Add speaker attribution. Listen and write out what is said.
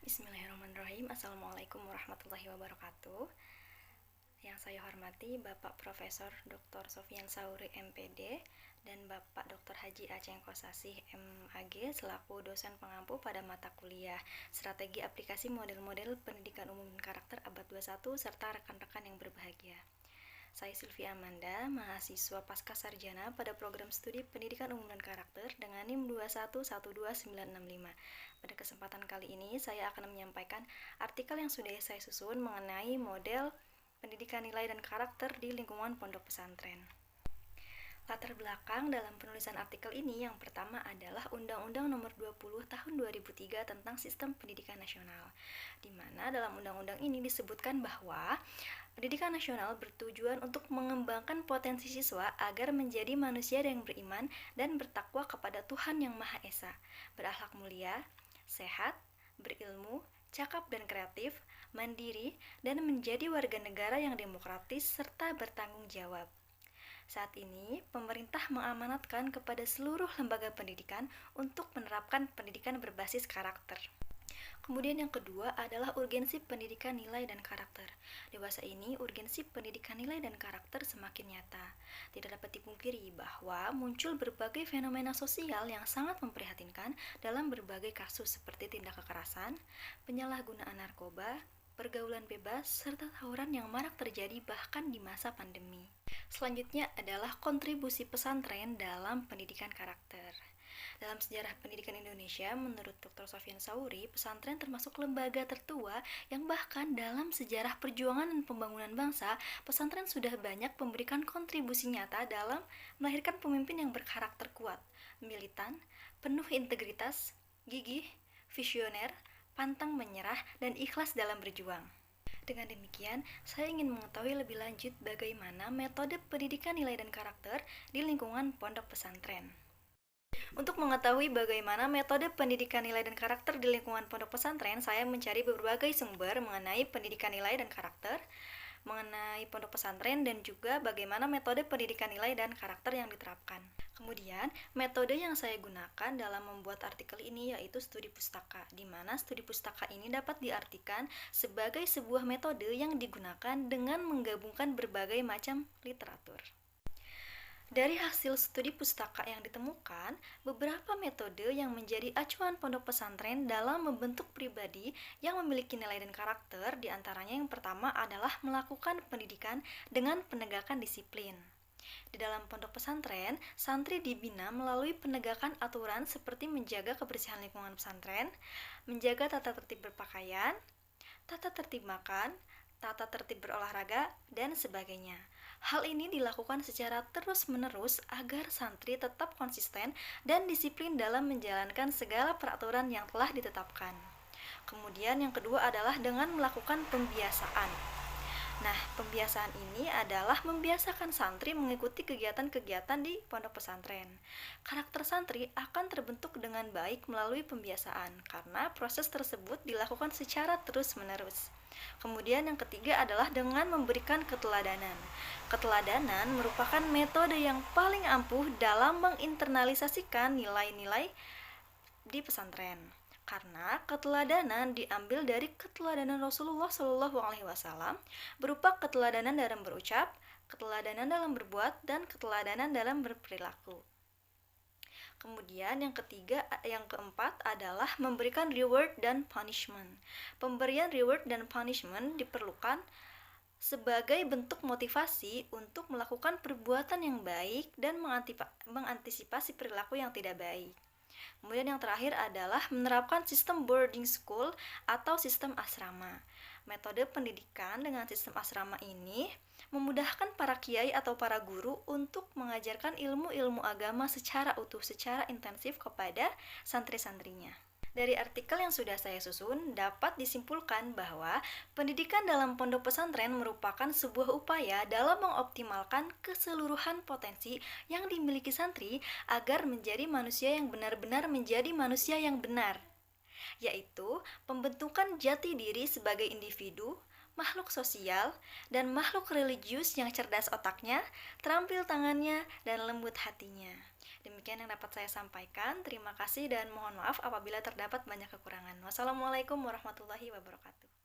Speaker 1: Bismillahirrahmanirrahim. Assalamualaikum warahmatullahi wabarakatuh. Yang saya hormati Bapak Profesor Dr. Sofyan Sauri MPD dan Bapak Dr. Haji Aceng Kosasih MAG selaku dosen pengampu pada mata kuliah Strategi Aplikasi Model-Model Pendidikan Umum dan Karakter Abad 21 serta rekan-rekan yang berbahagia. Saya Sylvia Amanda, mahasiswa pasca sarjana pada program studi Pendidikan Umum dan Karakter dengan NIM 2112965. Pada kesempatan kali ini, saya akan menyampaikan artikel yang sudah saya susun mengenai model pendidikan nilai dan karakter di lingkungan pondok pesantren. Latar belakang dalam penulisan artikel ini yang pertama adalah Undang-Undang Nomor 20 Tahun 2003 tentang Sistem Pendidikan Nasional, di mana dalam undang-undang ini disebutkan bahwa pendidikan nasional bertujuan untuk mengembangkan potensi siswa agar menjadi manusia yang beriman dan bertakwa kepada Tuhan Yang Maha Esa, berakhlak mulia, sehat, berilmu, cakap dan kreatif, mandiri, dan menjadi warga negara yang demokratis serta bertanggung jawab. Saat ini, pemerintah mengamanatkan kepada seluruh lembaga pendidikan untuk menerapkan pendidikan berbasis karakter. Kemudian yang kedua adalah urgensi pendidikan nilai dan karakter. Dewasa ini, urgensi pendidikan nilai dan karakter semakin nyata. Tidak dapat dipungkiri bahwa muncul berbagai fenomena sosial yang sangat memprihatinkan dalam berbagai kasus seperti tindak kekerasan, penyalahgunaan narkoba, pergaulan bebas, serta tawuran yang marak terjadi bahkan di masa pandemi. Selanjutnya adalah kontribusi pesantren dalam pendidikan karakter. Dalam sejarah pendidikan Indonesia, menurut Dr. Sofyan Sauri, pesantren termasuk lembaga tertua yang bahkan dalam sejarah perjuangan dan pembangunan bangsa, pesantren sudah banyak memberikan kontribusi nyata dalam melahirkan pemimpin yang berkarakter kuat, militan, penuh integritas, gigih, visioner, pantang menyerah, dan ikhlas dalam berjuang. Dengan demikian, saya ingin mengetahui lebih lanjut bagaimana metode pendidikan nilai dan karakter di lingkungan pondok pesantren. Untuk mengetahui bagaimana metode pendidikan nilai dan karakter di lingkungan pondok pesantren, saya mencari berbagai sumber mengenai pendidikan nilai dan karakter, mengenai pondok pesantren, dan juga bagaimana metode pendidikan nilai dan karakter yang diterapkan. Kemudian, metode yang saya gunakan dalam membuat artikel ini yaitu studi pustaka, di mana studi pustaka ini dapat diartikan sebagai sebuah metode yang digunakan dengan menggabungkan berbagai macam literatur. Dari hasil studi pustaka yang ditemukan, beberapa metode yang menjadi acuan pondok pesantren dalam membentuk pribadi yang memiliki nilai dan karakter, diantaranya yang pertama adalah melakukan pendidikan dengan penegakan disiplin. Di dalam pondok pesantren, santri dibina melalui penegakan aturan seperti menjaga kebersihan lingkungan pesantren, menjaga tata tertib berpakaian, tata tertib makan, tata tertib berolahraga, dan sebagainya. Hal ini dilakukan secara terus-menerus agar santri tetap konsisten dan disiplin dalam menjalankan segala peraturan yang telah ditetapkan. Kemudian yang kedua adalah dengan melakukan pembiasaan. Nah, pembiasaan ini adalah membiasakan santri mengikuti kegiatan-kegiatan di pondok pesantren. Karakter santri akan terbentuk dengan baik melalui pembiasaan, karena proses tersebut dilakukan secara terus-menerus. Kemudian yang ketiga adalah dengan memberikan keteladanan. Keteladanan merupakan metode yang paling ampuh dalam menginternalisasikan nilai-nilai di pesantren. Karena keteladanan diambil dari keteladanan Rasulullah SAW berupa keteladanan dalam berucap, keteladanan dalam berbuat, dan keteladanan dalam berperilaku. Kemudian yang keempat adalah memberikan reward dan punishment. Pemberian reward dan punishment diperlukan sebagai bentuk motivasi untuk melakukan perbuatan yang baik dan mengantisipasi perilaku yang tidak baik. Kemudian yang terakhir adalah menerapkan sistem boarding school atau sistem asrama. Metode pendidikan dengan sistem asrama ini memudahkan para kiai atau para guru untuk mengajarkan ilmu-ilmu agama secara utuh, secara intensif kepada santri-santrinya. Dari artikel yang sudah saya susun, dapat disimpulkan bahwa pendidikan dalam pondok pesantren merupakan sebuah upaya dalam mengoptimalkan keseluruhan potensi yang dimiliki santri agar menjadi manusia yang benar-benar menjadi manusia yang benar, yaitu pembentukan jati diri sebagai individu, makhluk sosial dan makhluk religius yang cerdas otaknya, terampil tangannya, dan lembut hatinya. Demikian yang dapat saya sampaikan. Terima kasih dan mohon maaf apabila terdapat banyak kekurangan. Wassalamualaikum warahmatullahi wabarakatuh.